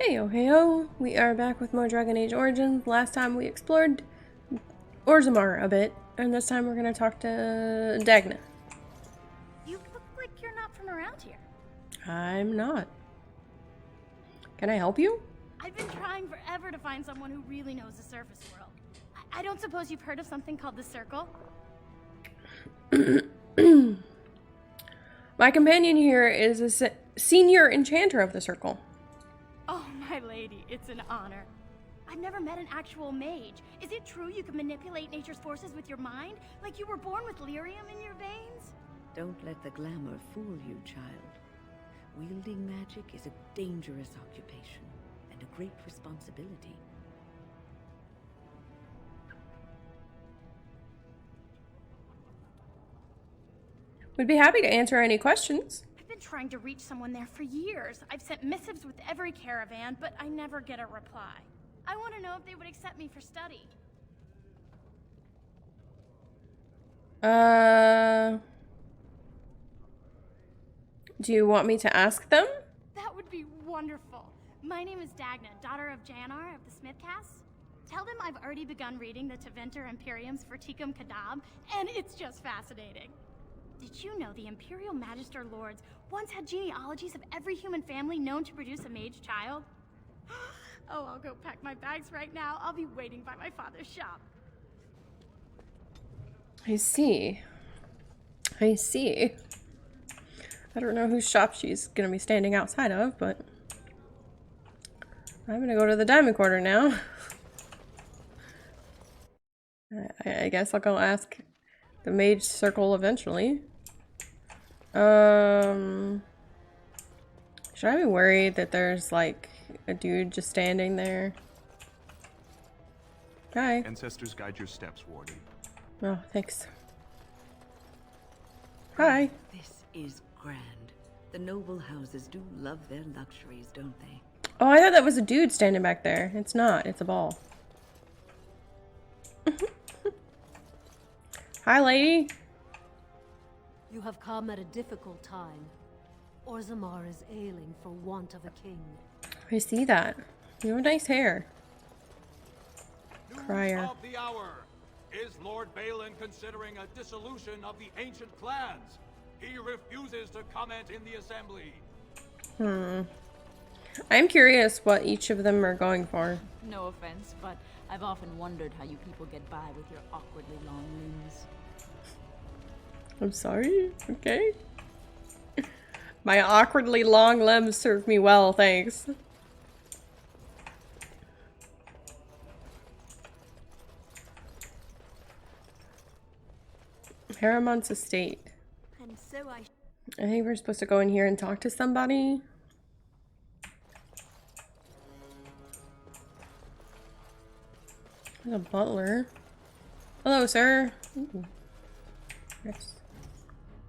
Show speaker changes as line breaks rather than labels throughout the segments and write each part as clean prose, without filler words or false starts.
Heyo, heyo! We are back with more Dragon Age Origins. Last time we explored Orzammar a bit, and this time we're going to talk to Dagna.
You look like you're not from around here.
I'm not. Can I help you?
I've been trying forever to find someone who really knows the surface world. I don't suppose you've heard of something called the Circle?
My companion here is a senior enchanter of the Circle.
Oh, my lady, it's an honor. I've never met an actual mage. Is it true you can manipulate nature's forces with your mind? Like you were born with lyrium in your veins?
Don't let the glamour fool you, child. Wielding magic is a dangerous occupation and a great responsibility.
We'd be happy to answer any questions.
I've been trying to reach someone there for years. I've sent missives with every caravan, but I never get a reply. I want to know if they would accept me for study.
Do you want me to ask them?
That would be wonderful. My name is Dagna, daughter of Janar of the Smithcast. Tell them I've already begun reading the Teventer Imperiums for Tikum Kadab, and it's just fascinating. Did you know the Imperial Magister Lords once had genealogies of every human family known to produce a mage child? Oh, I'll go pack my bags right now. I'll be waiting by my father's shop.
I see. I see. I don't know whose shop she's gonna be standing outside of, but I'm gonna go to the Diamond Quarter now. I guess I'll go ask the Mage Circle eventually. Should I be worried that there's like a dude just standing there? Hi.
Ancestors guide your steps, Warden.
Oh, thanks. Hi.
This is grand. The noble houses do love their luxuries, don't they?
Oh, I thought that was a dude standing back there. It's not. It's a ball. Hi, lady.
You have come at a difficult time. Orzammar is ailing for want of a king.
I see that. You have nice hair.
News
Crier.
of the hour. Is Lord Bhelen considering a dissolution of the ancient clans? He refuses to comment in the assembly.
I'm curious what each of them are going for.
No offense, but I've often wondered how you people get by with your awkwardly long limbs.
I'm sorry. Okay. My awkwardly long limbs serve me well, thanks. Haramont's estate.
And so I
think we're supposed to go in here and talk to somebody. There's a butler. Hello, sir. Ooh. Yes.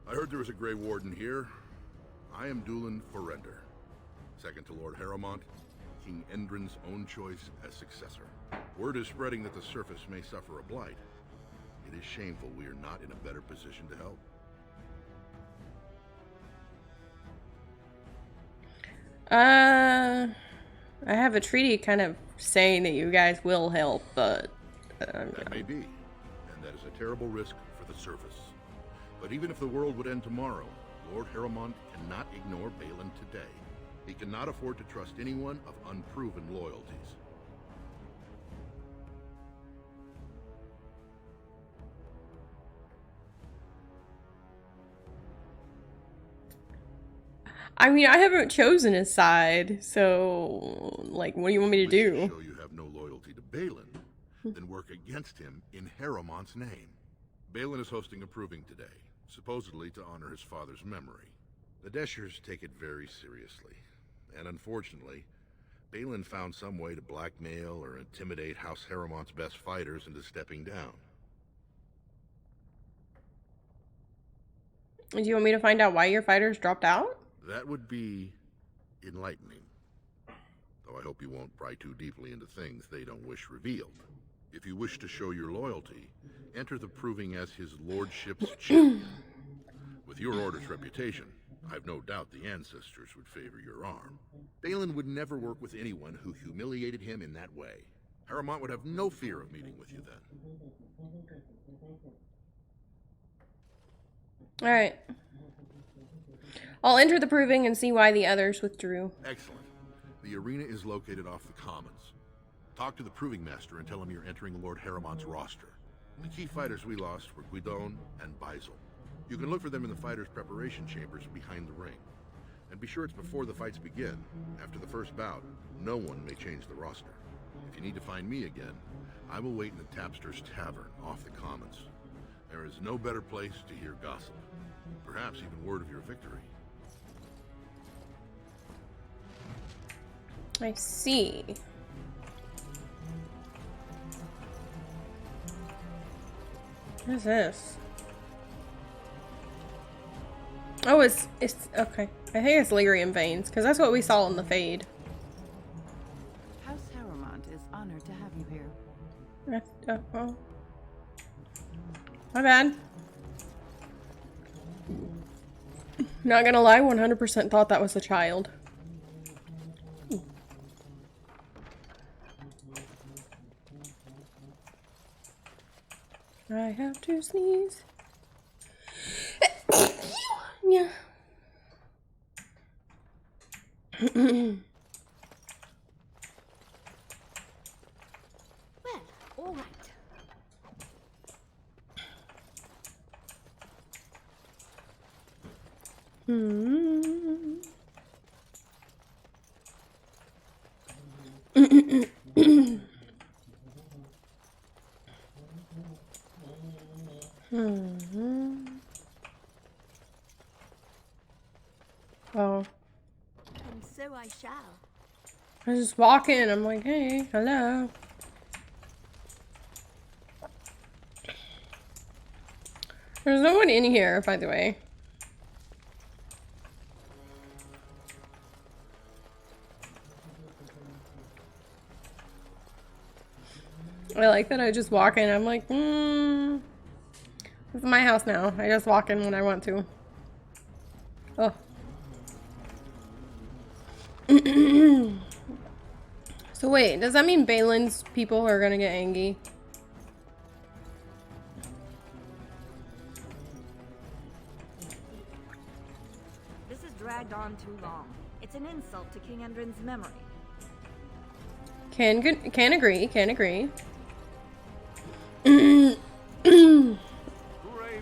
I heard there was a Grey Warden here. I am Dulin Forrender, second to Lord Haramont, King Endrin's own choice as successor. Word is spreading that the surface may suffer a blight. It is shameful we are not in a better position to help.
I have a treaty kind of saying that you guys will help, but...
That may be, and that is a terrible risk for the surface. But even if the world would end tomorrow, Lord Haramont cannot ignore Bhelen today. He cannot afford to trust anyone of unproven loyalties.
I mean, I haven't chosen a side, so, like, what do you want me to do?
To show you have no loyalty to Bhelen, then work against him in Haramont's name. Bhelen is hosting a proving today, supposedly to honor his father's memory. The Deshers take it very seriously, and unfortunately, Bhelen found some way to blackmail or intimidate House Haramont's best fighters into stepping down.
Do you want me to find out why your fighters dropped out?
That would be enlightening. Though I hope you won't pry too deeply into things they don't wish revealed. If you wish to show your loyalty, enter the proving as his lordship's champion. With your order's reputation, I've no doubt the ancestors would favor your arm. Bhelen would never work with anyone who humiliated him in that way. Harrowmont would have no fear of meeting with you then.
Alright. I'll enter the proving and see why the others withdrew.
Excellent. The arena is located off the Commons. Talk to the proving master and tell him you're entering Lord Harrowmont's roster. The key fighters we lost were Guidon and Beisel. You can look for them in the fighters' preparation chambers behind the ring. And be sure it's before the fights begin. After the first bout, no one may change the roster. If you need to find me again, I will wait in the Tapster's Tavern off the Commons. There is no better place to hear gossip. Perhaps even word of your victory.
I see. What is this? Oh, it's okay. I think it's lyrium veins, because that's what we saw in the fade.
House Harrowmont is honored to have you here.
Oh. My bad. Not gonna lie, 100% thought that was a child. I have to sneeze. Yeah.
Well, all right.
Oh.
And so I shall.
I just walk in. I'm like, hey, hello. There's no one in here, by the way. I like that I just walk in. I'm like, this is my house now. I just walk in when I want to. Oh. So wait, does that mean Bhelen's people are gonna get angry?
This has dragged on too long. It's an insult to King Endrin's memory.
Can agree, can agree.
Grey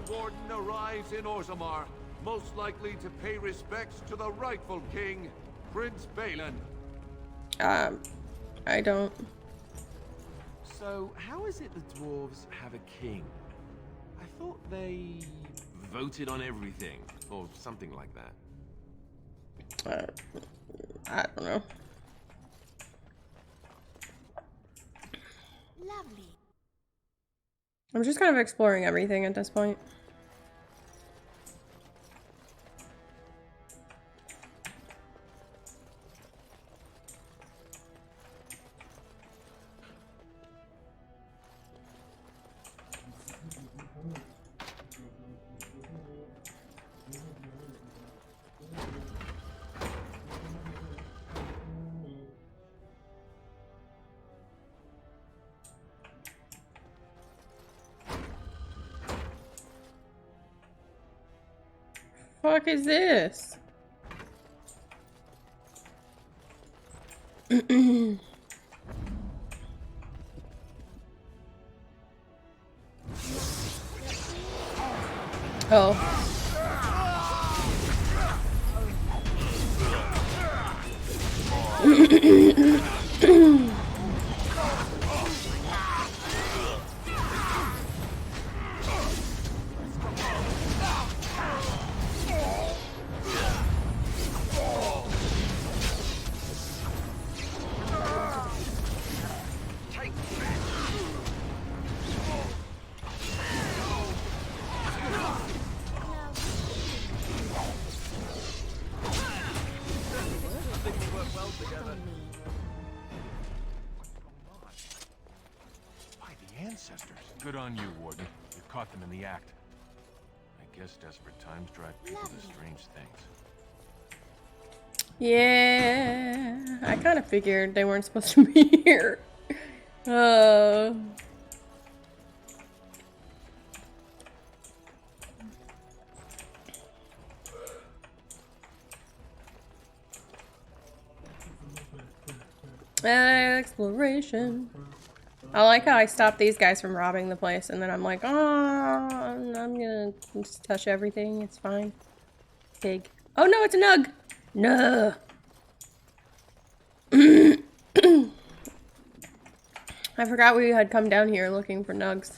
Warden arrives in Orzammar, most likely to pay respects to the rightful king, Prince Bhelen.
I don't.
So, how is it the dwarves have a king? I thought they voted on everything, or something like that.
I don't know.
Lovely.
I'm just kind of exploring everything at this point. Fuck is this? Oh.
Good on you, Warden. You caught them in the act. I guess desperate times drive people to strange things.
Yeah, I kind of figured they weren't supposed to be here. Uh... Exploration. I like how I stopped these guys from robbing the place, and then I'm like, oh, I'm gonna just touch everything. It's fine. Pig. Oh no, it's a nug. No. I forgot we had come down here looking for nugs.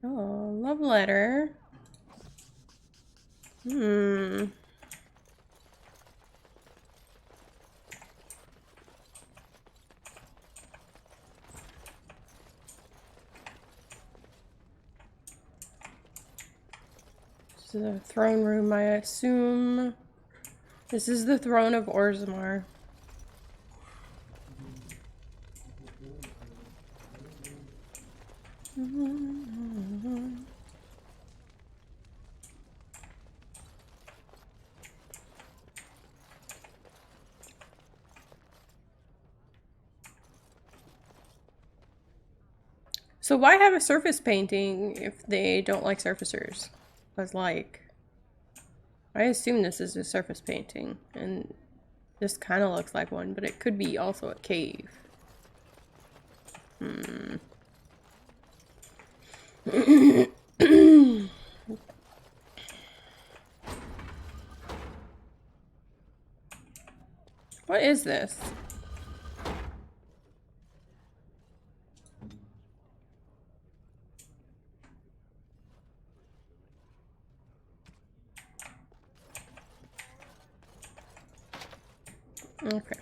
Oh, love letter. This is a throne room, I assume. This is the throne of Orzammar. So why have a surface painting if they don't like surfacers? Because, like, I assume this is a surface painting, and this kind of looks like one, but it could be also a cave. What is this? Okay.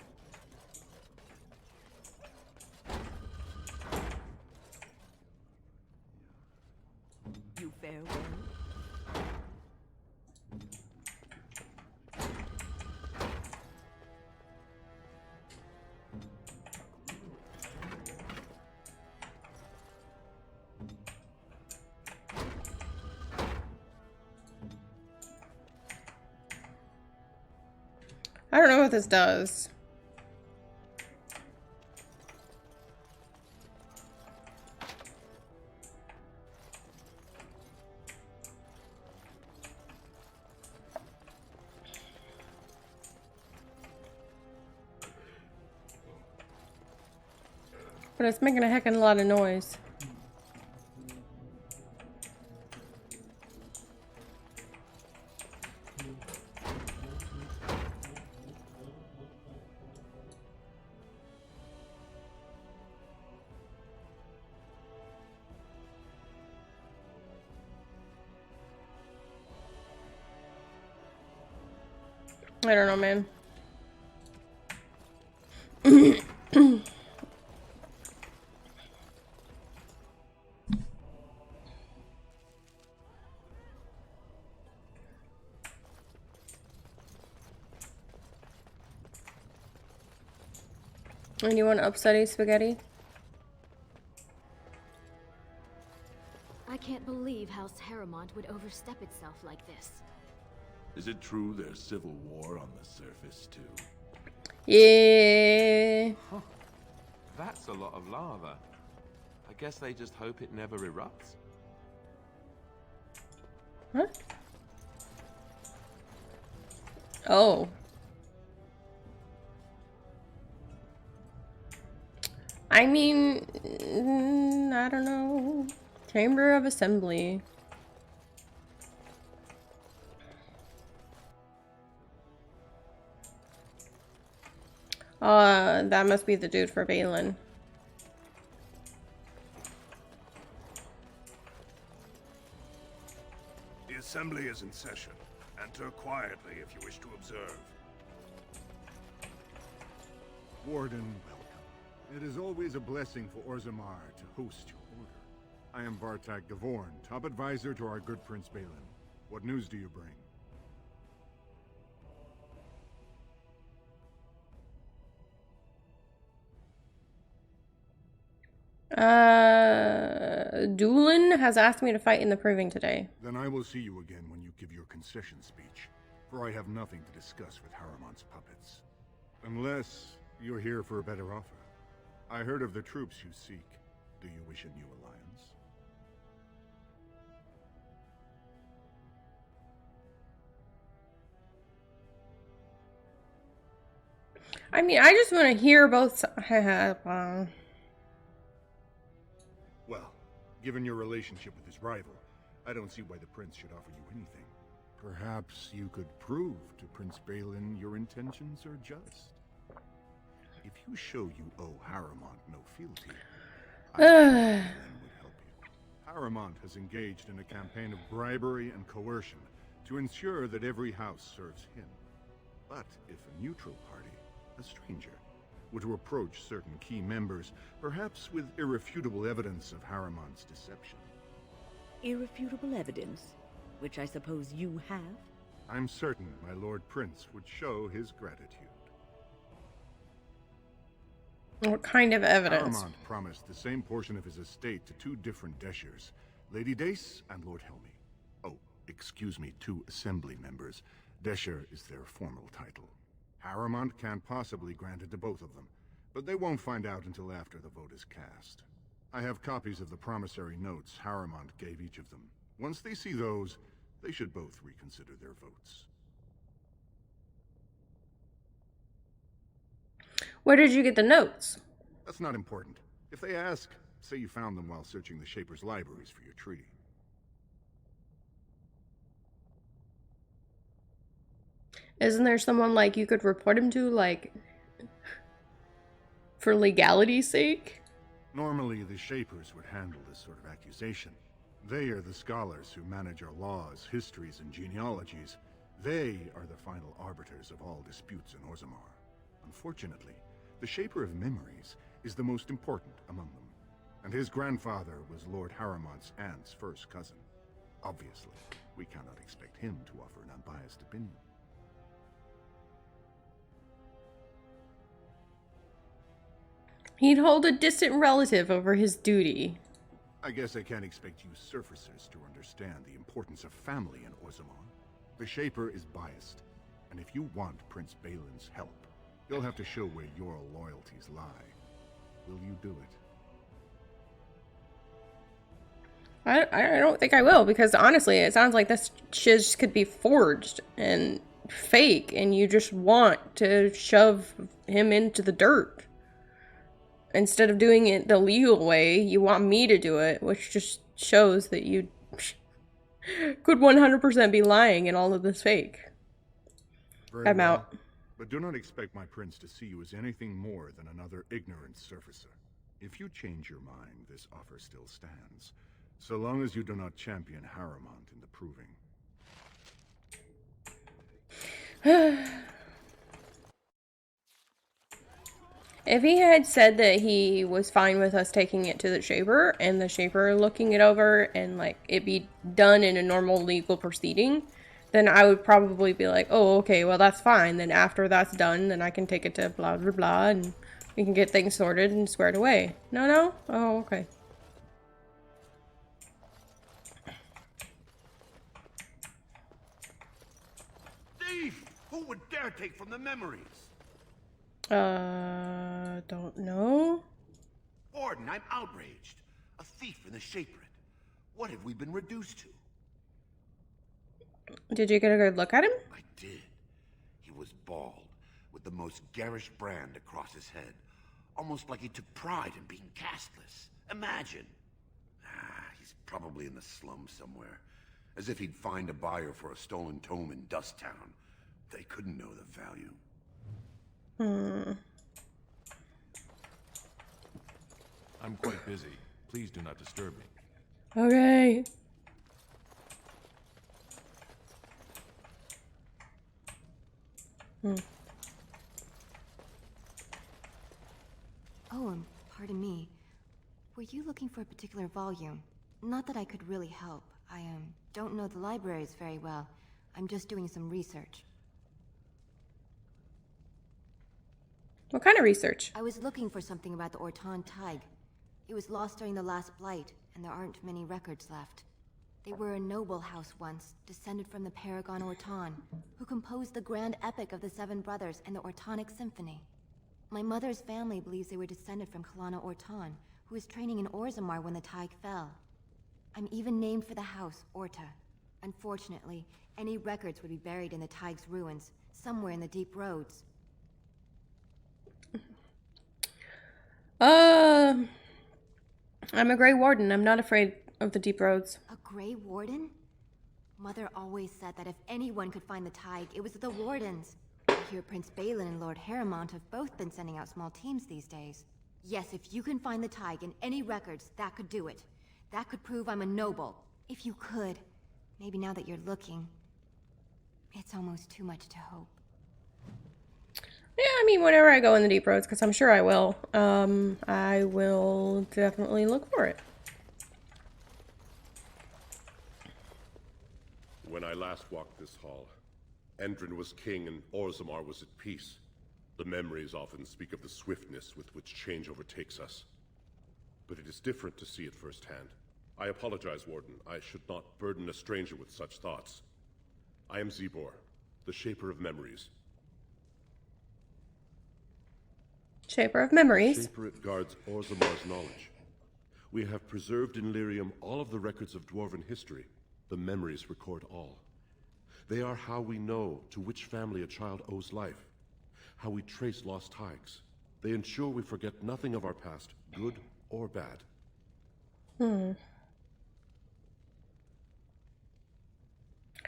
You fare well.
I don't know what this does. But it's making a heckin' lot of noise. I don't know, man. Anyone upsetty spaghetti?
I can't believe House Harrowmont would overstep itself like this.
Is it true there's civil war on the surface, too?
Yeah.
Huh. That's a lot of lava. I guess they just hope it never erupts.
Huh? Oh. I mean, I don't know. Chamber of Assembly. That must be the dude for Bhelen.
The assembly is in session. Enter quietly if you wish to observe.
Warden, welcome. It is always a blessing for Orzammar to host your order. I am Vartak Gavorn, top advisor to our good Prince Bhelen. What news do you bring?
Doolin has asked me to fight in the proving today.
Then I will see you again when you give your concession speech. for I have nothing to discuss with Harriman's puppets. Unless you're here for a better offer. I heard of the troops you seek. Do you wish a new alliance?
I mean, I just want to hear both sides.
Well, given your relationship with his rival, I don't see why the prince should offer you anything. Perhaps you could prove to Prince Bhelen your intentions are just. If you show you owe Harriman no fealty, I think Bhelen would help you. Harriman has engaged in a campaign of bribery and coercion to ensure that every house serves him. But if a neutral party, a stranger, were to approach certain key members, perhaps with irrefutable evidence of Harriman's deception.
Irrefutable evidence? Which I suppose you have?
I'm certain my Lord Prince would show his gratitude.
What kind of evidence?
Harriman promised the same portion of his estate to two different Deshers, Lady Dace and Lord Helmy. Oh, excuse me, two assembly members. Desher is their formal title. Harriman can't possibly grant it to both of them, but they won't find out until after the vote is cast. I have copies of the promissory notes Harriman gave each of them. Once they see those, they should both reconsider their votes.
Where did you get the notes?
That's not important. If they ask, say you found them while searching the Shaper's libraries for your treaty.
Isn't there someone, like, you could report him to, like, for legality's sake?
Normally, the Shapers would handle this sort of accusation. They are the scholars who manage our laws, histories, and genealogies. They are the final arbiters of all disputes in Orzammar. Unfortunately, the Shaper of Memories is the most important among them, and his grandfather was Lord Harriman's aunt's first cousin. Obviously, we cannot expect him to offer an unbiased opinion.
He'd hold a distant relative over his duty.
I guess I can't expect you surfacers to understand the importance of family in Orzammar. The Shaper is biased, and if you want Prince Bhelen's help, you'll have to show where your loyalties lie. Will you do it?
I don't think I will, because honestly, it sounds like this shiz could be forged and fake, and you just want to shove him into the dirt. Instead of doing it the legal way, you want me to do it, which just shows that you could 100% be lying and all of this fake.
Very
I'm
well.
out.
But do not expect my prince to see you as anything more than another ignorant surfacer. If you change your mind, this offer still stands, so long as you do not champion Harriman in the proving.
If he had said that he was fine with us taking it to the Shaper, and the Shaper looking it over, and, like, it be done in a normal legal proceeding, then I would probably be like, oh, okay, well, that's fine. Then after that's done, then I can take it to blah, blah, blah, and we can get things sorted and squared away. No? Oh, okay.
Thief! Who would dare take from the memories?
Don't know.
Warden, I'm outraged. A thief in the Shaperate. What have we been reduced to?
Did you get a good look at him?
I did. He was bald, with the most garish brand across his head. Almost like he took pride in being casteless. Imagine. He's probably in the slums somewhere. As if he'd find a buyer for a stolen tome in Dust Town. They couldn't know the value.
I'm quite busy. Please do not disturb me.
Okay.
Oh, pardon me. Were you looking for a particular volume? Not that I could really help. I don't know the libraries very well. I'm just doing some research.
What kind of research?
I was looking for something about the Ortan Tig. It was lost during the last blight, and there aren't many records left. They were a noble house once, descended from the Paragon Orton, who composed the grand epic of the Seven Brothers and the Ortonic Symphony. My mother's family believes they were descended from Kalana Orton, who was training in Orzammar when the Tig fell. I'm even named for the house, Orta. Unfortunately, any records would be buried in the Tig's ruins, somewhere in the deep roads.
I'm a Grey Warden. I'm not afraid of the deep roads.
A Grey Warden? Mother always said that if anyone could find the Tig, it was the Wardens. I hear Prince Bhelen and Lord Harrowmont have both been sending out small teams these days. Yes, if you can find the Tig in any records, that could do it. That could prove I'm a noble. If you could. Maybe now that you're looking. It's almost too much to hope.
Yeah, I mean, whenever I go in the deep roads, because I'm sure I will definitely look for it.
When I last walked this hall, Endrin was king and Orzammar was at peace. The memories often speak of the swiftness with which change overtakes us. But it is different to see it firsthand. I apologize, Warden. I should not burden a stranger with such thoughts. I am Zebor, the Shaper of Memories.
Shaper of Memories.
Shaper it guards Orzammar's knowledge. We have preserved in Lyrium all of the records of Dwarven history. The memories record all. They are how we know to which family a child owes life, how we trace lost Tigs. They ensure we forget nothing of our past, good or bad.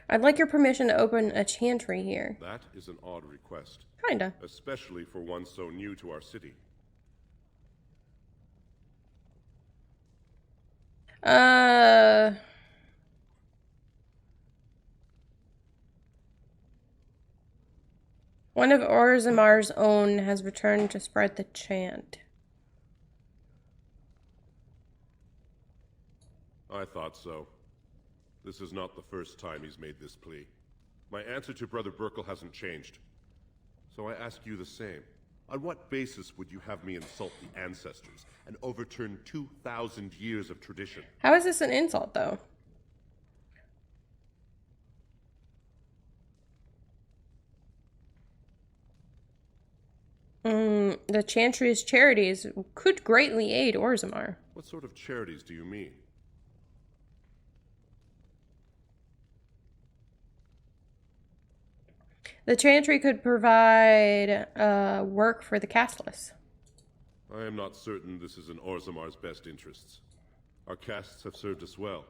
I'd like your permission to open a chantry here.
That is an odd request.
Kinda.
Especially for one so new to our city.
One of Orzammar's own has returned to spread the chant.
I thought so. This is not the first time he's made this plea. My answer to Brother Burkle hasn't changed. So I ask you the same. On what basis would you have me insult the ancestors and overturn 2,000 years of tradition?
How is this an insult, though? The Chantry's charities could greatly aid Orzammar.
What sort of charities do you mean?
The Chantry could provide work for the casteless.
I am not certain this is in Orzammar's best interests. Our castes have served us well,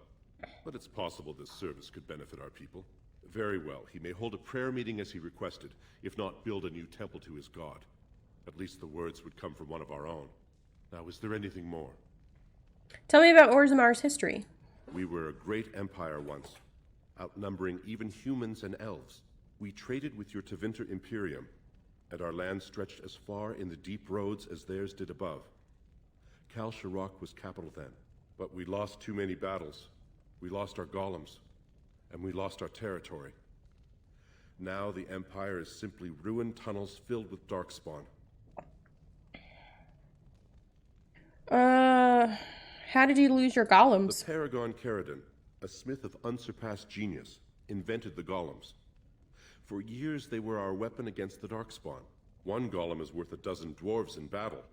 but it's possible this service could benefit our people. Very well, he may hold a prayer meeting as he requested, if not build a new temple to his god. At least the words would come from one of our own. Now, is there anything more?
Tell me about Orzammar's history.
We were a great empire once, outnumbering even humans and elves. We traded with your Tevinter Imperium, and our land stretched as far in the deep roads as theirs did above. Kal Sharok was capital then, but we lost too many battles. We lost our golems, and we lost our territory. Now the Empire is simply ruined tunnels filled with darkspawn.
How did you lose your golems?
The Paragon Caradon, a smith of unsurpassed genius, invented the golems. For years they were our weapon against the darkspawn. One golem is worth 12 dwarves in battle,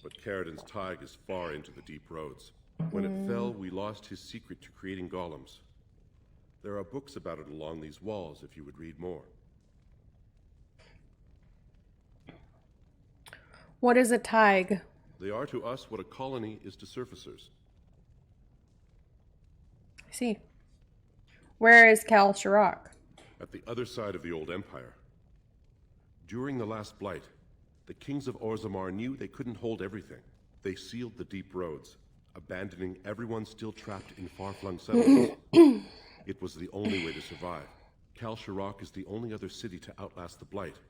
but Caradon's Tig is far into the deep roads. When it fell, we lost his secret to creating golems. There are books about it along these walls if you would read more.
What is a Tig?
They are to us what a colony is to surfacers.
I see. Where is Kal Sharok?
At the other side of the old empire. During the last blight, the kings of Orzammar knew they couldn't hold everything. They sealed the deep roads, abandoning everyone still trapped in far-flung settlements. It was the only way to survive. Kal Sharok is the only other city to outlast the blight.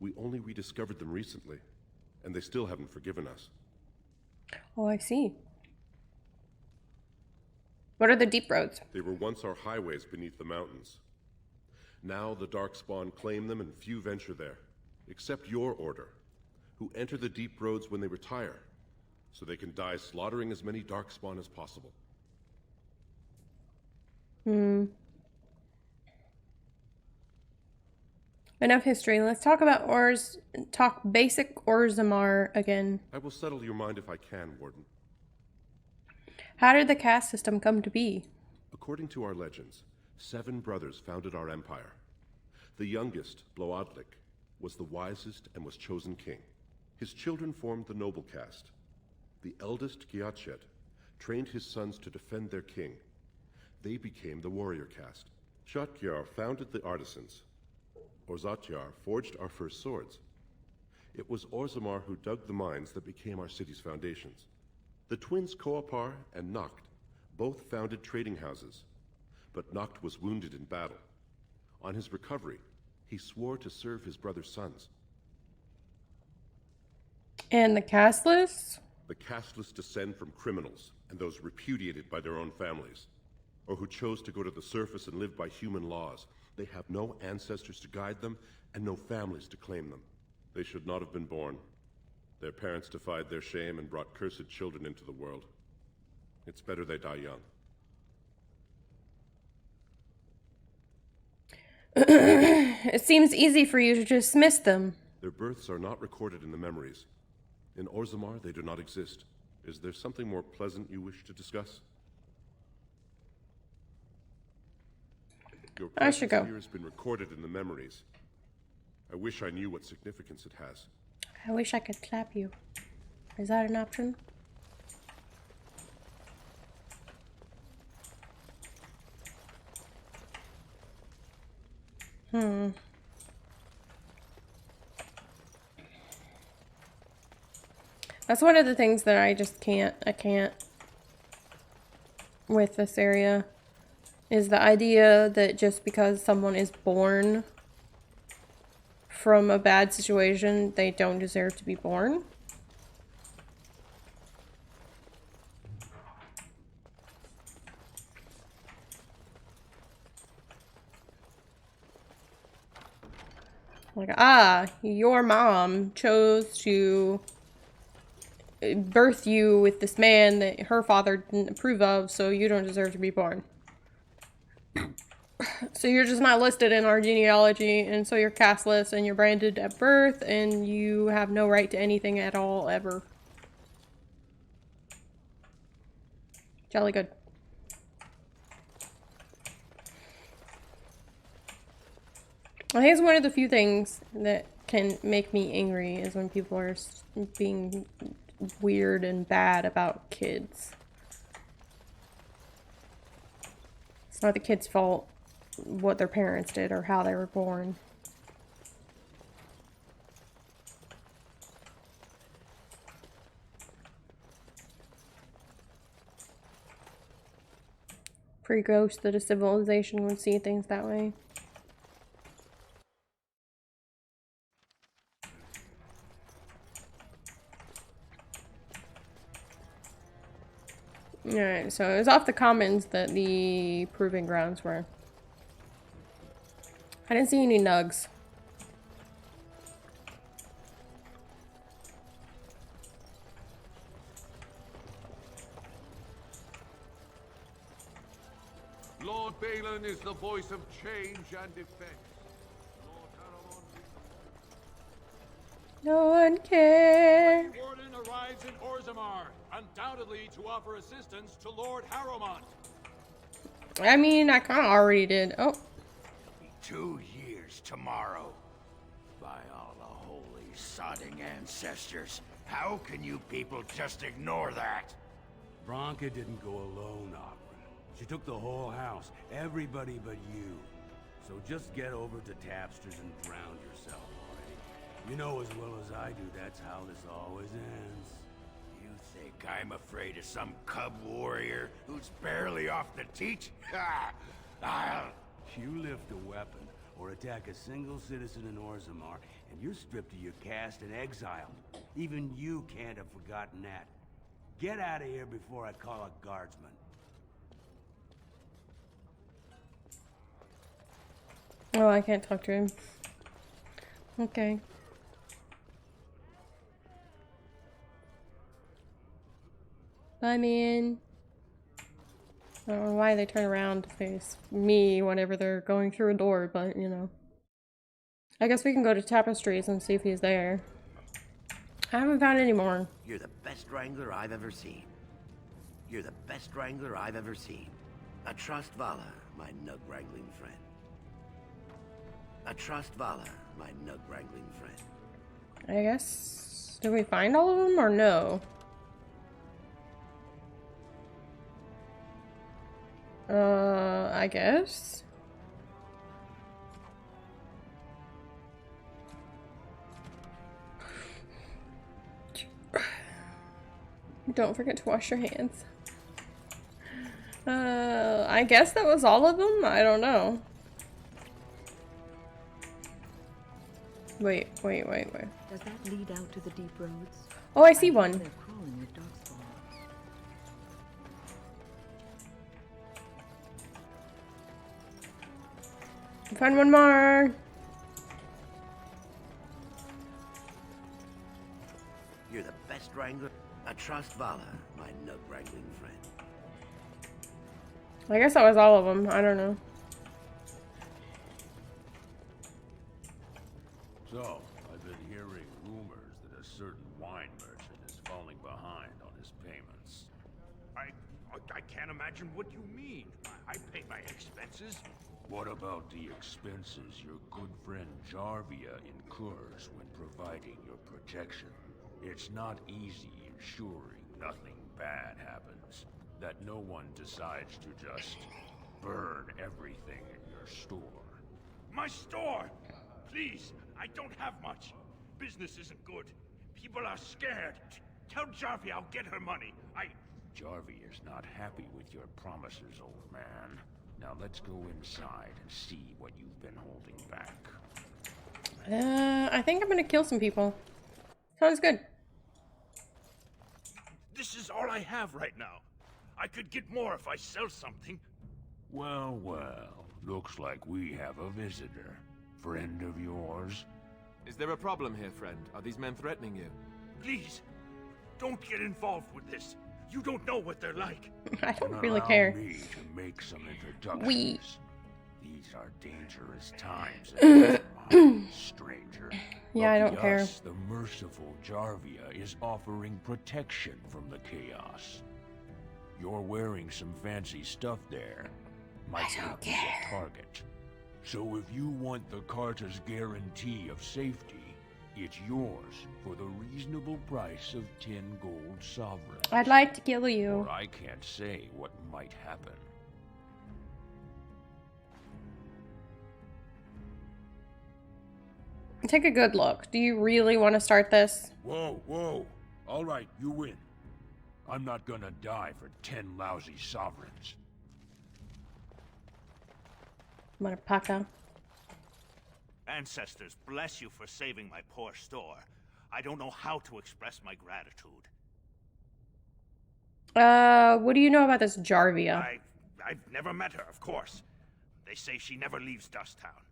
We only rediscovered them recently, and they still haven't forgiven us.
Oh, I see. What are the deep roads?
They were once our highways beneath the mountains. Now the Darkspawn claim them and few venture there, except your order, who enter the deep roads when they retire, so they can die slaughtering as many Darkspawn as possible.
Hmm. Enough history. Let's talk about talk basic Orzammar again.
I will settle your mind if I can, Warden.
How did the caste system come to be?
According to our legends, 7 brothers founded our empire. The youngest, Bloodlik, was the wisest and was chosen king. His children formed the noble caste. The eldest, Giachet, trained his sons to defend their king. They became the warrior caste. Shatgyar founded the artisans. Orzatyar forged our first swords. It was Orzammar who dug the mines that became our city's foundations. The twins Koapar and Noct both founded trading houses, but Noct was wounded in battle. On his recovery, he swore to serve his brother's sons.
And the casteless?
The casteless descend from criminals and those repudiated by their own families, or who chose to go to the surface and live by human laws. They have no ancestors to guide them and no families to claim them. They should not have been born. Their parents defied their shame and brought cursed children into the world. It's better they die young.
It seems easy for you to dismiss them.
Their births are not recorded in the memories. In Orzammar, they do not exist. Is there something more pleasant you wish to discuss? Your
I should go.
here has been recorded in the memories. I wish I knew what significance it has.
I wish I could clap you. Is that an option? That's one of the things that I can't with this area, is the idea that just because someone is born from a bad situation, they don't deserve to be born. Like, your mom chose to birth you with this man that her father didn't approve of, so you don't deserve to be born. So you're just not listed in our genealogy, and so you're casteless, and you're branded at birth, and you have no right to anything at all, ever. Jolly good. I think it's one of the few things that can make me angry is when people are being weird and bad about kids. It's not the kid's fault what their parents did or how they were born. Pre-ghost that a civilization would see things that way. Alright, so it was off the commons that the proving grounds were. I didn't see any nugs.
Lord Bhelen is the voice of change and defense.
No one cares.
The Warden arrives in Orzammar, undoubtedly to offer assistance to Lord Harrowmont.
I mean, I kind of already did. Oh.
2 years tomorrow. By all the holy sodding ancestors, how can you people just ignore that?
Bronca didn't go alone, Ogren. She took the whole house, everybody but you. So just get over to Tapster's and drown yourself already. You know as well as I do that's how this always ends.
You think I'm afraid of some cub warrior who's barely off the teat? I'll...
You lift a weapon or attack a single citizen in Orzammar, and you're stripped of your caste and exiled. Even you can't have forgotten that. Get out of here before I call a guardsman.
Oh, I can't talk to him. Okay. Bye, man. I don't know why they turn around to face me whenever they're going through a door, but you know. I guess we can go to Tapestries and see if he's there. I haven't found any more.
You're the best wrangler I've ever seen. You're the best wrangler I've ever seen. I trust Vala, my nug-wrangling friend. I trust Vala, my nug-wrangling friend.
I guess... Did we find all of them or no? I guess? Don't forget to wash your hands. I guess that was all of them? I don't know. Wait.
Does that lead out to the deep roads?
Oh, I see one.
They're crawling with darkspawn.
Find one more.
You're the best wrangler. I trust Vala, my nug-wrangling friend.
I guess that was all of them. I don't know.
So, I've been hearing rumors that a certain wine merchant is falling behind on his payments.
I can't imagine what you mean. I pay my expenses.
What about the expenses your good friend Jarvia incurs when providing your protection? It's not easy ensuring nothing bad happens, that no one decides to just burn everything in your store.
My store! Please, I don't have much. Business isn't good. People are scared. Tell Jarvia I'll get her money.
Jarvia's not happy with your promises, old man. Now let's go inside and see what you've been holding back.
I think I'm gonna kill some people. Sounds good.
This is all I have right now. I could get more if I sell something.
Well, looks like we have a visitor. Friend of yours?
Is there a problem here, friend? Are these men threatening you?
Please, don't get involved with this. You don't know what they're like.
I don't really care.
Allow me to make some introductions.
We.
These are dangerous times, stranger.
Yeah, I don't
Lucky
care.
us, the merciful Jarvia is offering protection from the chaos. You're wearing some fancy stuff there. Might make you a target. So if you want the Carter's guarantee of safety, it's yours for the reasonable price of 10 gold sovereigns.
I'd like to kill you.
Or I can't say what might happen.
Take a good look. Do you really want to start this?
Whoa. All right, you win. I'm not gonna die for 10 lousy sovereigns.
Motherfucker.
Ancestors, bless you for saving my poor store. I don't know how to express my gratitude.
What do you know about this Jarvia?
I've never met her, of course. They say she never leaves Dusttown.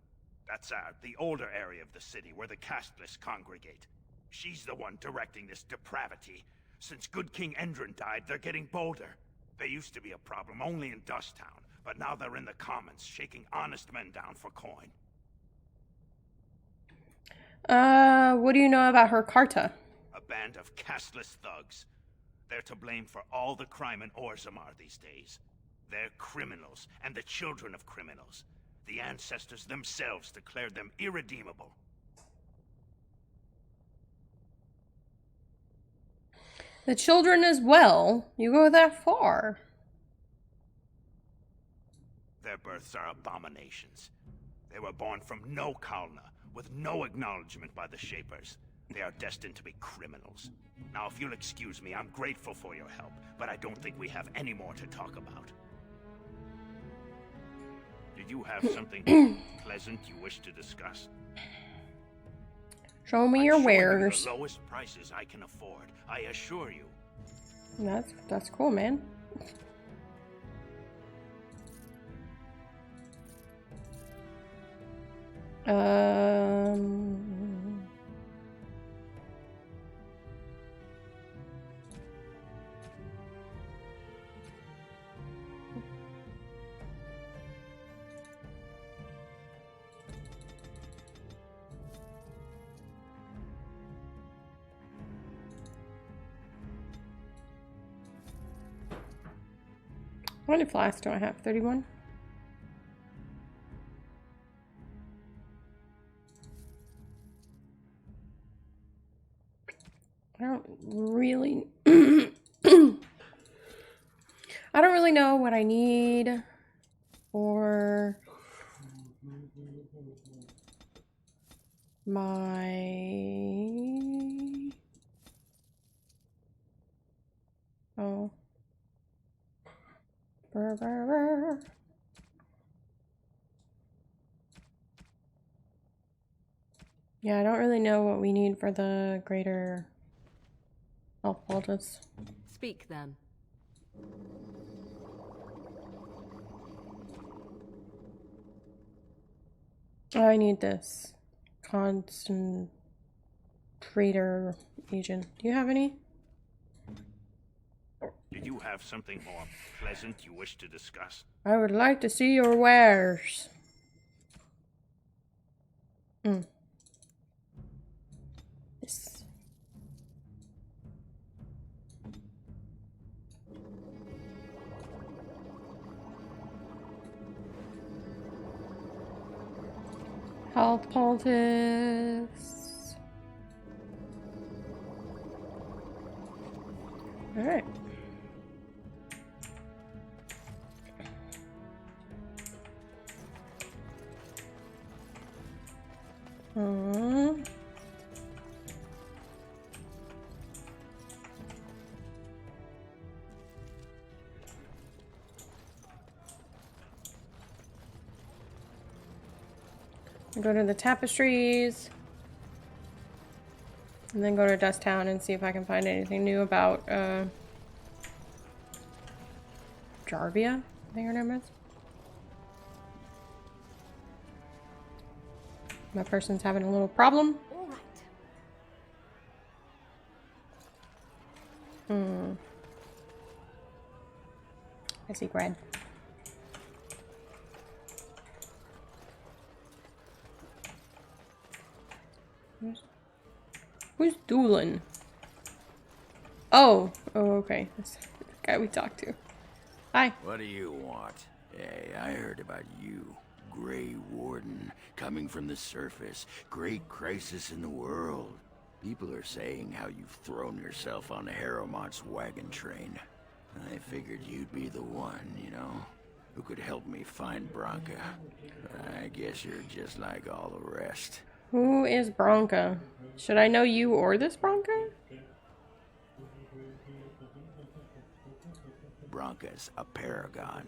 That's the older area of the city where the casteless congregate. She's the one directing this depravity. Since good King Endrin died, they're getting bolder. They used to be a problem only in Dusttown, but now they're in the commons, shaking honest men down for coin.
What do you know about her Carta?
A band of casteless thugs. They're to blame for all the crime in Orzammar these days. They're criminals, and the children of criminals. The ancestors themselves declared them irredeemable.
The children as well? You go that far?
Their births are abominations. They were born from no Kalna, with no acknowledgement by the Shapers. They are destined to be criminals. Now, if you'll excuse me, I'm grateful for your help, but I don't think we have any more to talk about. Did you have something pleasant you wish to discuss?
Show me your
I'm showing you
wares.
the lowest prices I can afford, I assure you.
That's cool, man. How many flasks do I have? 31? I don't really... I don't really know what I need for my... Oh. Brr, brr, brr. Yeah, I don't really know what we need for the greater health poultice.
Speak then.
I need this concentrator agent. Do you have any?
Do you have something more pleasant you wish to discuss?
I would like to see your wares. This. Health poultice. All right. Go to the tapestries, and then go to Dust Town and see if I can find anything new about Jarvia, I think her name is. My person's having a little problem.
All right.
I see Grad. Who's Doolin? Oh, okay. That's the guy we talked to. Hi.
What do you want? Hey, I heard about you. Grey Warden, coming from the surface. Great crisis in the world. People are saying how you've thrown yourself on Harrowmont's wagon train. I figured you'd be the one, you know, who could help me find Bronca. I guess you're just like all the rest.
Who is Bronca? Should I know you or this Bronca?
Bronca's a paragon.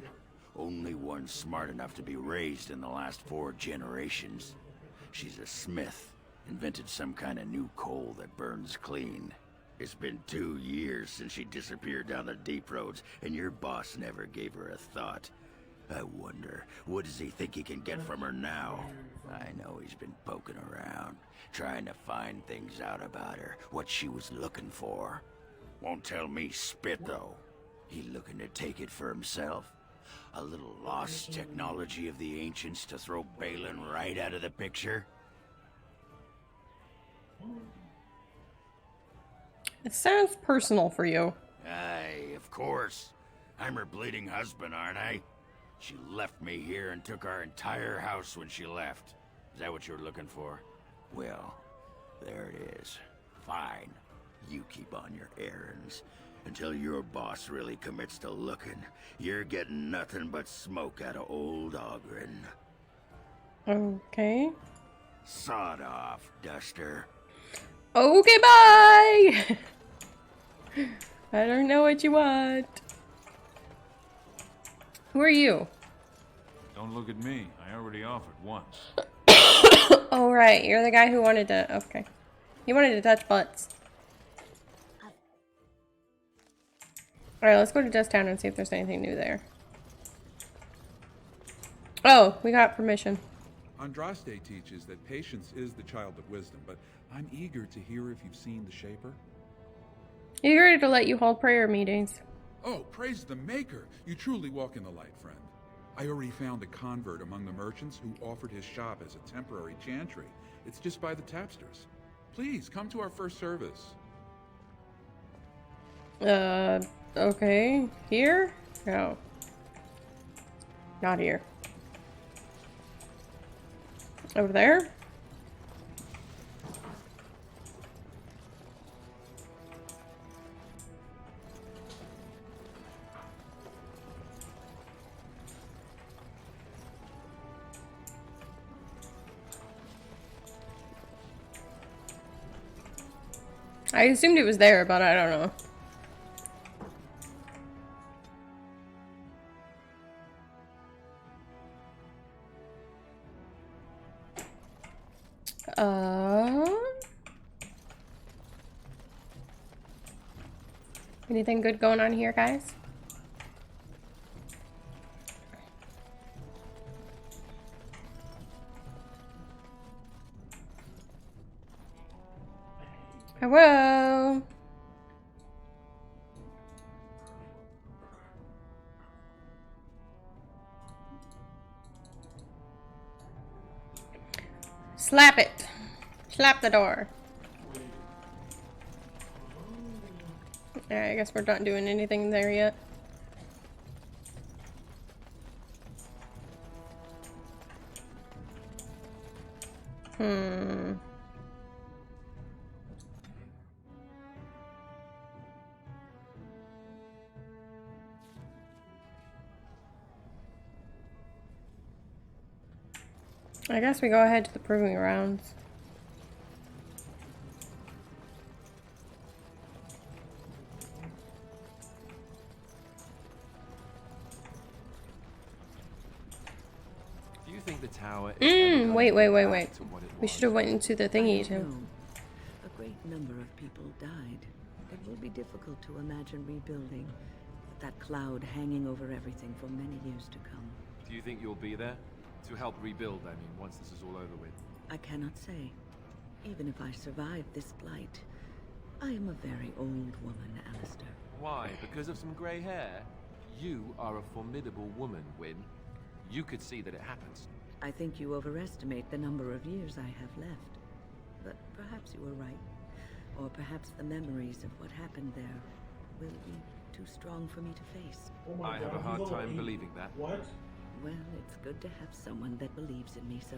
Only one smart enough to be raised in the last 4 generations. She's a smith. Invented some kind of new coal that burns clean. It's been 2 years since she disappeared down the deep roads, and your boss never gave her a thought. I wonder, what does he think he can get from her now? I know he's been poking around, trying to find things out about her, what she was looking for. Won't tell me spit, though. He looking to take it for himself? A little lost technology of the ancients to throw Bhelen right out of the picture?
It sounds personal for you.
Aye, of course. I'm her bleeding husband, aren't I? She left me here and took our entire house when she left. Is that what you're looking for? Well, there it is. Fine. You keep on your errands. Until your boss really commits to looking, you're getting nothing but smoke out of old Ogren.
Okay.
Sod off, Duster.
Okay, bye! I don't know what you want. Who are you?
Don't look at me. I already offered once.
Oh, right. You're the guy who wanted to... Okay. He wanted to touch butts. Alright, let's go to Dust Town and see if there's anything new there. Oh, we got permission.
Andraste teaches that patience is the child of wisdom, but I'm eager to hear if you've seen the Shaper.
Eager to let you hold prayer meetings.
Oh, praise the Maker! You truly walk in the light, friend. I already found a convert among the merchants who offered his shop as a temporary chantry. It's just by the tapsters. Please, come to our first service.
Okay. Here? No. Not here. Over there? I assumed it was there, but I don't know. Anything good going on here, guys? Hello? Slap it. Slap the door. Alright, I guess we're not doing anything there yet. I guess we go ahead to the proving grounds.
Do you think the tower is
Wait.
to what it
We
was?
should have went into the thingy too.
No. A great number of people died. It will be difficult to imagine rebuilding with that cloud hanging over everything for many years to come.
Do you think you'll be there? To help rebuild, I mean, once this is all over with.
I cannot say. Even if I survive this blight, I am a very old woman, Alistair.
Why? Because of some grey hair? You are a formidable woman, Wynne. You could see that it happens.
I think you overestimate the number of years I have left. But perhaps you were right. Or perhaps the memories of what happened there will be too strong for me to face.
I have a hard time believing that.
What?
Well, it's good to have someone that believes in me, so...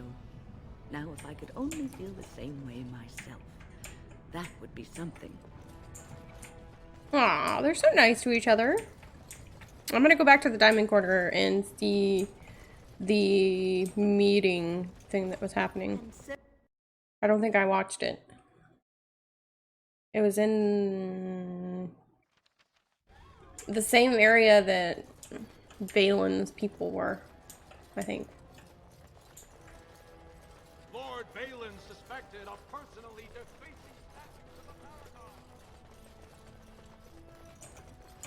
Now, if I could only feel the same way myself, that would be something.
Aw, they're so nice to each other. I'm gonna go back to the Diamond Quarter and see the meeting thing that was happening. I don't think I watched it. It was in the same area that Bhelen's people were, I think.
Lord Bhelen suspected of personally defacing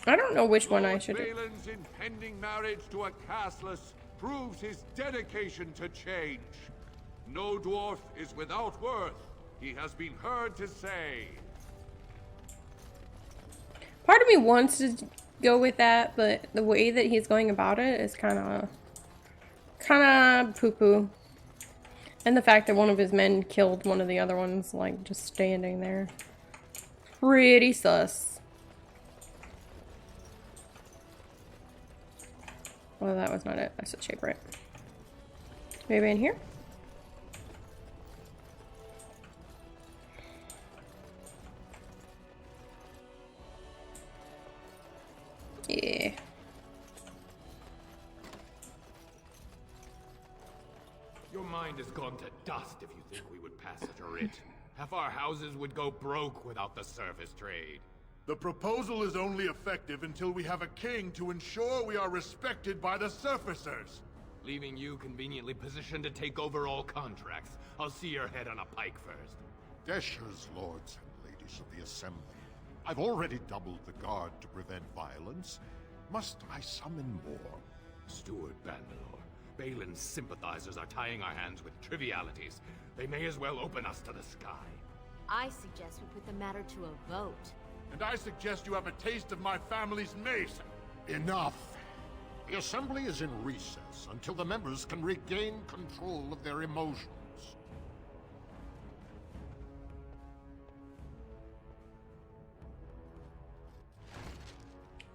I don't know which one I should do.
Bhelen's impending marriage to a casteless proves his dedication to change. No dwarf is without worth, he has been heard to say.
Part of me wants to go with that, but the way that he's going about it is kind of poo-poo. And the fact that one of his men killed one of the other ones, like, just standing there. Pretty sus. Well, that was not it. I said shape right. Maybe in here? Yeah.
Your mind has gone to dust if you think we would pass such a writ. Half our houses would go broke without the service trade.
The proposal is only effective until we have a king to ensure we are respected by the surfacers.
Leaving you conveniently positioned to take over all contracts. I'll see your head on a pike first.
Deshers, lords and ladies of the Assembly. I've already doubled the guard to prevent violence. Must I summon more?
Steward Bandalore, Bhelen's sympathizers are tying our hands with trivialities. They may as well open us to the sky.
I suggest we put the matter to a vote.
And I suggest you have a taste of my family's mace.
Enough! The Assembly is in recess until the members can regain control of their emotions.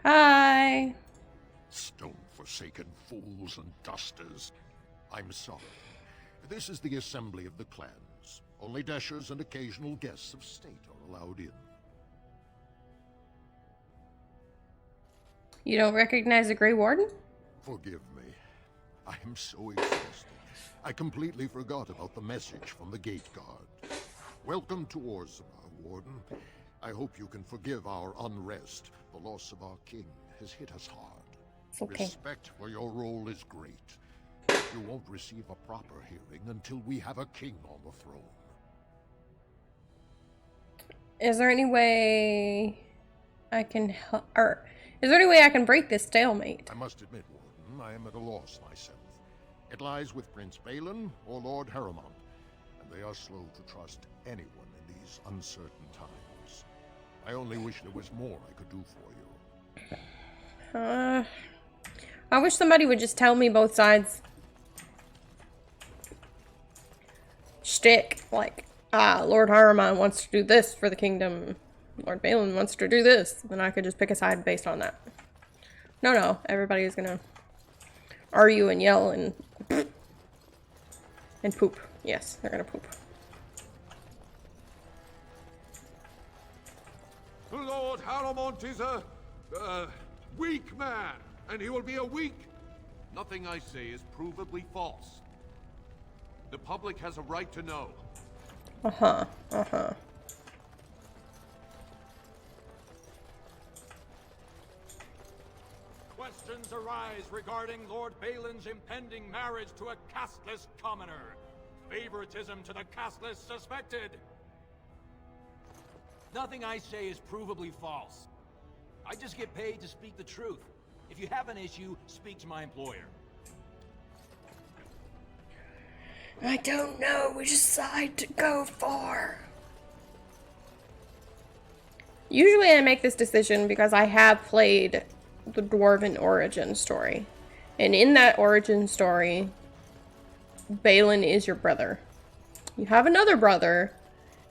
Hi.
Stone for forsaken fools and dusters. I'm sorry. This is the assembly of the clans. Only dashers and occasional guests of state are allowed in.
You don't recognize the Grey Warden?
Forgive me. I am so exhausted. I completely forgot about the message from the gate guard. Welcome to Orzammar, Warden. I hope you can forgive our unrest. The loss of our king has hit us hard.
It's okay.
Respect for your role is great. You won't receive a proper hearing until we have a king on the throne.
Is there any way I can help, or is there any way I can break this stalemate?
I must admit, Warden, I am at a loss myself. It lies with Prince Bhelen or Lord Harrowmont, and they are slow to trust anyone in these uncertain times. I only wish there was more I could do for you.
I wish somebody would just tell me both sides. Shtick, like, Lord Harrowmont wants to do this for the kingdom. Lord Bhelen wants to do this. Then I could just pick a side based on that. No, everybody is gonna argue and yell and poop. Yes, they're gonna poop.
Lord Harrowmont is a weak man, and he will be a weak.
Nothing I say is provably false. The public has a right to know.
Questions arise regarding Lord Bhelen's impending marriage to a casteless commoner. Favoritism to the casteless suspected.
Nothing I say is provably false. I just get paid to speak the truth. If you have an issue, speak to my employer.
I don't know which side to go for. Usually I make this decision because I have played the Dwarven origin story. And in that origin story, Bhelen is your brother. You have another brother,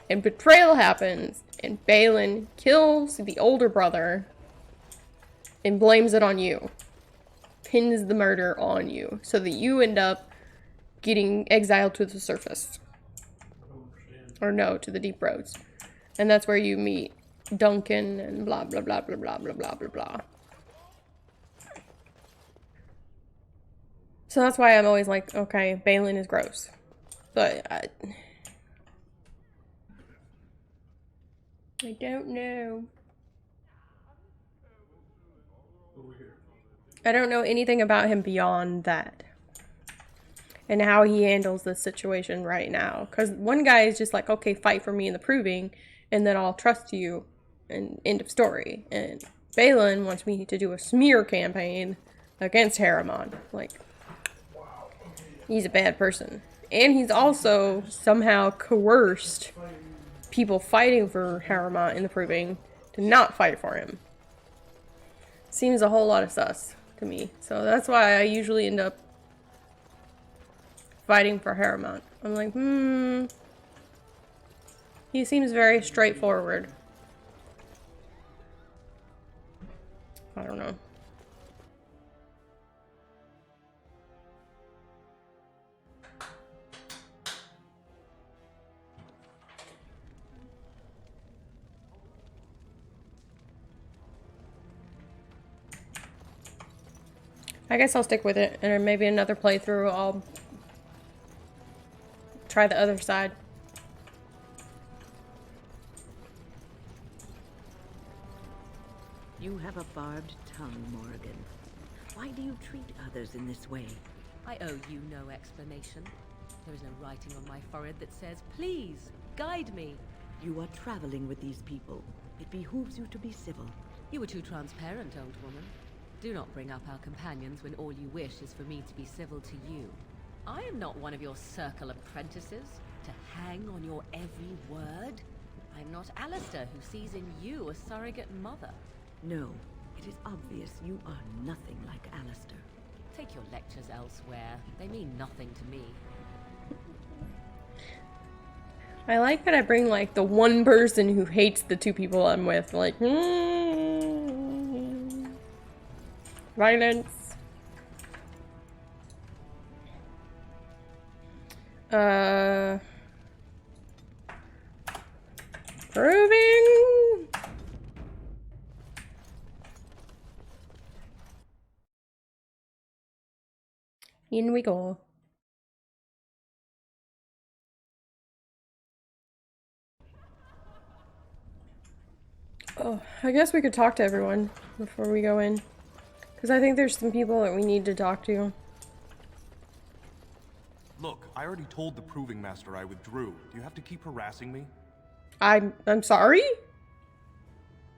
and betrayal happens, and Bhelen kills the older brother and blames it on you. Pins the murder on you, so that you end up getting exiled to the surface. Or no, to the deep roads. And that's where you meet Duncan and blah blah blah blah blah blah blah blah blah. So that's why I'm always like, okay, Bhelen is gross. But I don't know. I don't know anything about him beyond that. And how he handles this situation right now. Because one guy is just like, okay, fight for me in the proving, and then I'll trust you, and end of story. And Bhelen wants me to do a smear campaign against Harrowmont. Like, he's a bad person. And he's also somehow coerced people fighting for Harrowmont in the proving to not fight for him. Seems a whole lot of sus to me. So that's why I usually end up fighting for Harrowmont. I'm like, he seems very straightforward. I don't know. I guess I'll stick with it, and maybe another playthrough I'll try the other side.
You have a barbed tongue, Morrigan. Why do you treat others in this way?
I owe you no explanation. There is no writing on my forehead that says, please, guide me.
You are traveling with these people. It behooves you to be civil.
You were too transparent, old woman. Do not bring up our companions when all you wish is for me to be civil to you. I am not one of your circle apprentices, to hang on your every word. I am not Alistair, who sees in you a surrogate mother.
No, it is obvious you are nothing like Alistair.
Take your lectures elsewhere. They mean nothing to me.
I like that I bring, like, the one person who hates the two people I'm with. Like, violence. Proving. In we go. Oh, I guess we could talk to everyone before we go in. Because I think there's some people that we need to talk to.
Look, I already told the Proving Master I withdrew. Do you have to keep harassing me?
I'm sorry?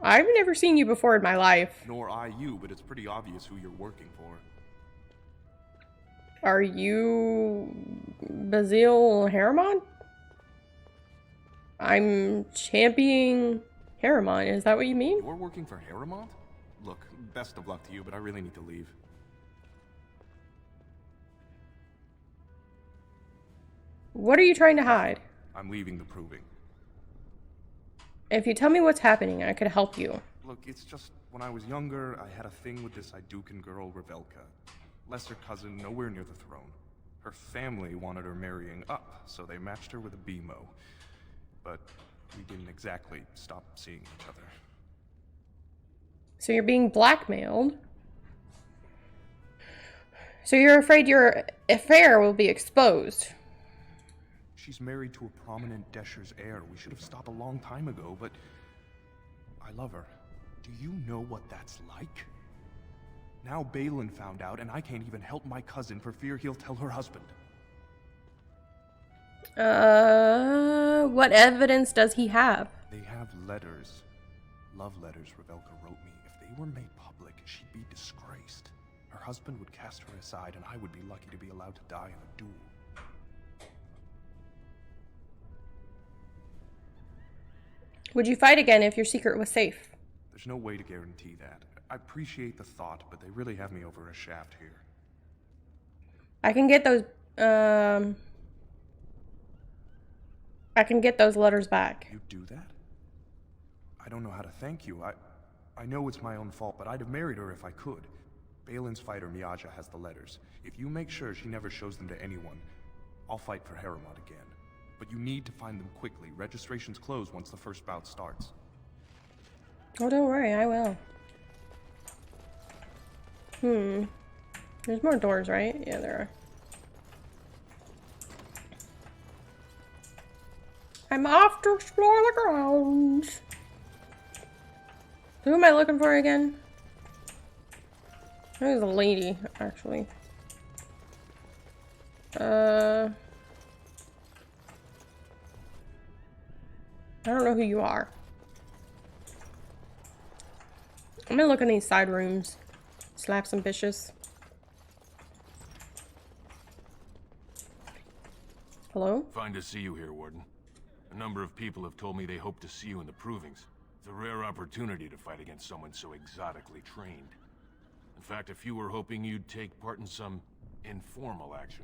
I've never seen you before in my life.
Nor I you, but it's pretty obvious who you're working for.
Are you Basil Harriman? I'm championing Harriman. Is that what you mean?
You're working for Harriman? Look, best of luck to you, but I really need to leave.
What are you trying to hide?
I'm leaving the Proving.
If you tell me what's happening, I could help you.
Look, it's just, when I was younger, I had a thing with this Idukan girl, Revelka. Lesser cousin, nowhere near the throne. Her family wanted her marrying up, so they matched her with a BMO. But we didn't exactly stop seeing each other.
So you're being blackmailed. So you're afraid your affair will be exposed.
She's married to a prominent Desher's heir. We should have stopped a long time ago, but I love her. Do you know what that's like? Now Bhelen found out, and I can't even help my cousin for fear he'll tell her husband.
What evidence does he have?
They have letters. Love letters Revelka wrote me. If they were made public, she'd be disgraced. Her husband would cast her aside, and I would be lucky to be allowed to die in a duel.
Would you fight again if your secret was safe?
There's no way to guarantee that. I appreciate the thought, but they really have me over a shaft here.
I can get those, I can get those letters back.
You do that? I don't know how to thank you. I know it's my own fault, but I'd have married her if I could. Bhelen's fighter, Miaja, has the letters. If you make sure she never shows them to anyone, I'll fight for Harriman again. But you need to find them quickly. Registrations close once the first bout starts.
Oh, don't worry, I will. There's more doors, right? Yeah, there are. I'm off to explore the grounds. Who am I looking for again? I think it was a lady, actually. I don't know who you are. I'm gonna look in these side rooms. Slap some bitches. Hello?
Fine to see you here, Warden. A number of people have told me they hope to see you in the Provings. It's a rare opportunity to fight against someone so exotically trained. In fact, a few were hoping you'd take part in some informal action.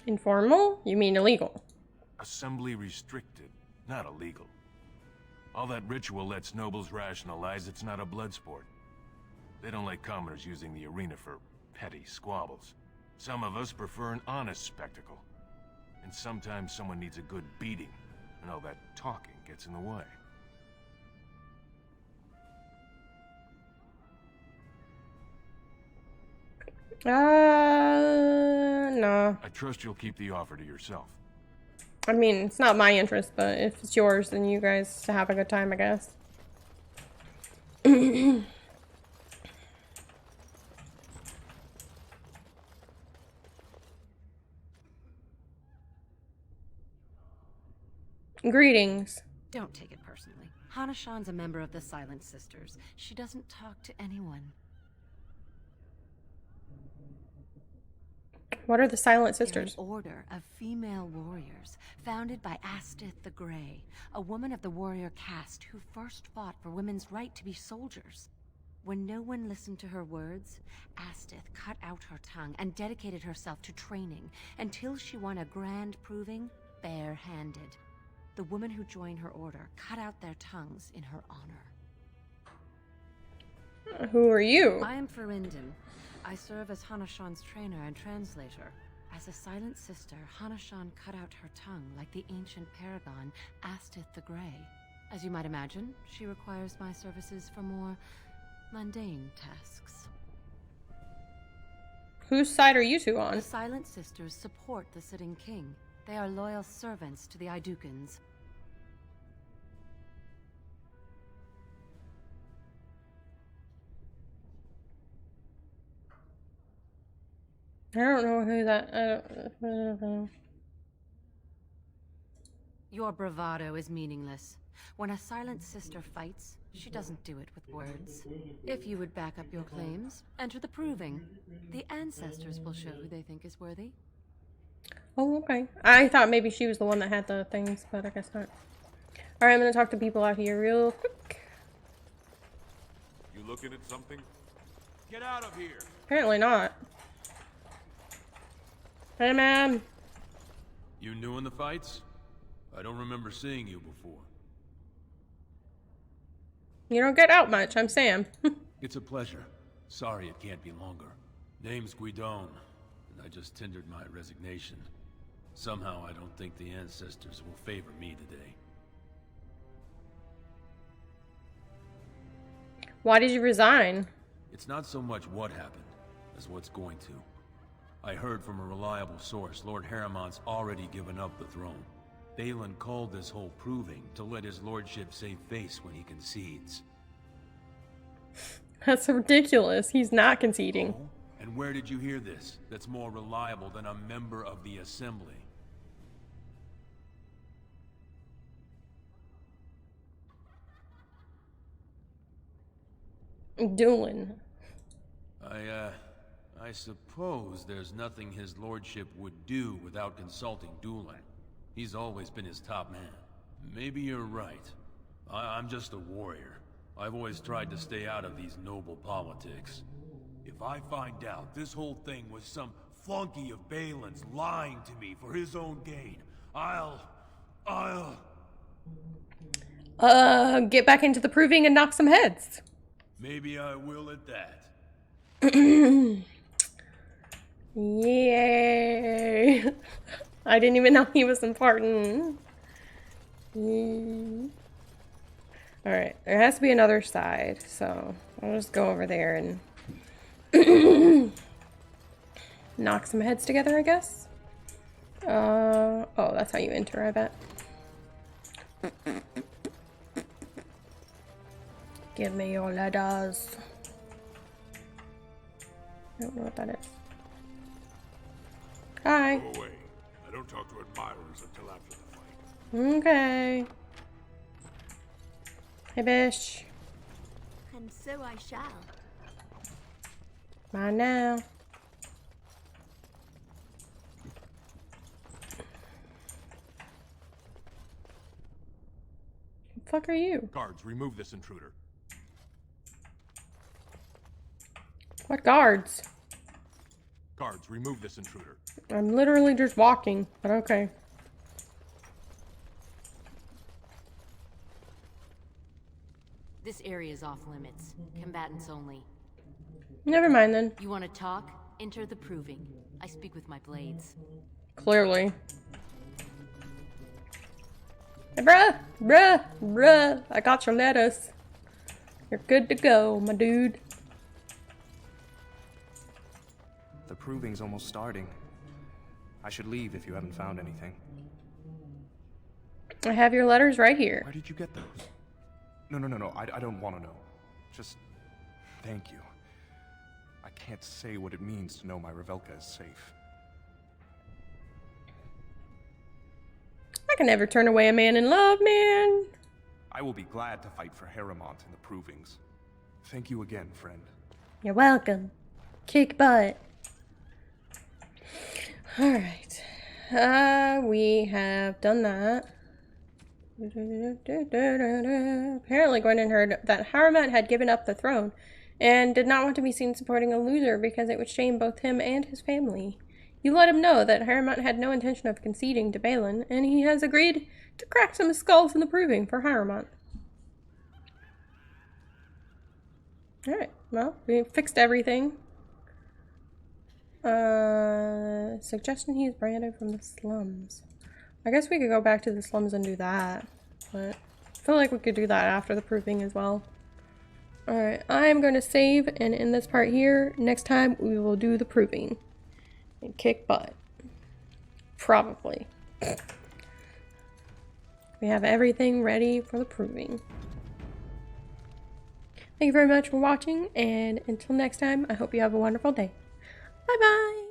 Informal? You mean illegal?
Assembly restricted, not illegal. All that ritual lets nobles rationalize it's not a blood sport. They don't like commoners using the arena for petty squabbles. Some of us prefer an honest spectacle. And sometimes someone needs a good beating, and all that talking gets in the way.
No.
I trust you'll keep the offer to yourself.
I mean, it's not my interest, but if it's yours, then you guys have a good time, I guess. Greetings.
Don't take it personally. Hana-shan's a member of the Silent Sisters. She doesn't talk to anyone.
What are the Silent
They're
Sisters?
an order of female warriors, founded by Astith the Grey, a woman of the warrior caste who first fought for women's right to be soldiers. When no one listened to her words, Astith cut out her tongue and dedicated herself to training until she won a grand proving bare-handed. The women who joined her order cut out their tongues in her honor.
Who are you?
I am Ferindin. I serve as Hanashan's trainer and translator. As a silent sister, Hanashan cut out her tongue like the ancient paragon Astith the Grey. As you might imagine, she requires my services for more mundane tasks.
Whose side are you two on?
The Silent Sisters support the sitting king. They are loyal servants to the Idukans.
I don't know who that. I don't know.
Your bravado is meaningless. When a Silent Sister fights, she doesn't do it with words. If you would back up your claims, enter the proving. The ancestors will show who they think is worthy.
Oh, okay. I thought maybe she was the one that had the things, but I guess not. Alright, I'm gonna talk to people out here real quick.
You looking at something? Get out of here!
Apparently not. Hey, man.
You new in the fights? I don't remember seeing you before.
You don't get out much. I'm Sam.
It's a pleasure. Sorry it can't be longer. Name's Guidon, and I just tendered my resignation. Somehow I don't think the ancestors will favor me today.
Why did you resign?
It's not so much what happened as what's going to. I heard from a reliable source Lord Harriman's already given up the throne. Bhelen called this whole proving to let his lordship save face when he concedes.
That's ridiculous. He's not conceding.
Oh? And where did you hear this that's more reliable than a member of the Assembly?
Doolin.
I suppose there's nothing his lordship would do without consulting Doolin. He's always been his top man. Maybe you're right. I'm just a warrior. I've always tried to stay out of these noble politics. If I find out this whole thing was some flunky of Bhelen's lying to me for his own gain, I'll...
Get back into the proving and knock some heads.
Maybe I will at that.
Yay. I didn't even know he was important. Alright, there has to be another side, so I'll just go over there and knock some heads together, I guess. Oh, that's how you enter, I bet. Give me your ladders. I don't know what that is. Hi.
Go away. I don't talk to admirers until after the fight.
Okay. Hey, Bish.
And so I shall.
Mine now. The fuck are you?
Guards, remove this intruder.
What guards?
Guards, remove this intruder.
I'm literally just walking, but okay.
This area is off limits. Combatants only.
Never mind then.
You want to talk? Enter the proving. I speak with my blades.
Clearly. Hey, bruh. I got your lettuce. You're good to go, my dude.
The proving's almost starting. I should leave if you haven't found anything.
I have your letters right here.
Where did you get those? No. I don't want to know. Just thank you. I can't say what it means to know my Revelka is safe.
I can never turn away a man in love, man.
I will be glad to fight for Harrimont in the provings. Thank you again, friend.
You're welcome. Kick butt. Alright. We have done that. Apparently Gwendolyn heard that Harrimont had given up the throne and did not want to be seen supporting a loser because it would shame both him and his family. You let him know that Harrimont had no intention of conceding to Bhelen, and he has agreed to crack some skulls in the proving for Harrimont. Alright, well, we fixed everything. Suggestion he's branded from the slums. I guess we could go back to the slums and do that, but I feel like we could do that after the proving as well. Alright, I'm going to save and end this part here. Next time we will do the proving and kick butt. Probably. We have everything ready for the proving. Thank you very much for watching, and until next time, I hope you have a wonderful day. Bye bye!